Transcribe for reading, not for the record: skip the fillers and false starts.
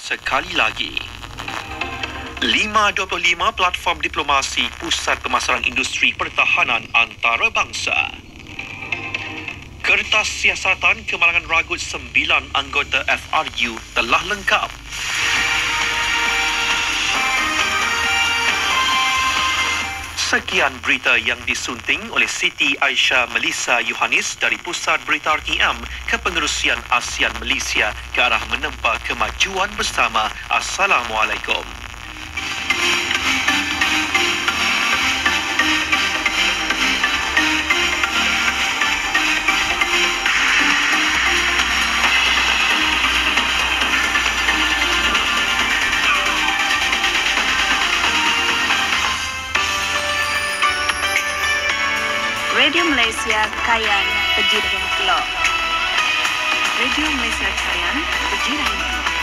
sekali lagi. 525 platform diplomasi Pusat Pemasaran Industri Pertahanan Antarabangsa. Kertas siasatan kemalangan ragut 9 anggota FRU telah lengkap. Sekian berita yang disunting oleh Siti Aisyah Melissa Yohanis dari Pusat Berita RTM Kepengerusian ASEAN Malaysia ke arah menempa kemajuan bersama. Assalamualaikum. Radio Malaysia Kayan Pejiran Kelok. Radio Malaysia Kayan Pejiran Kelok.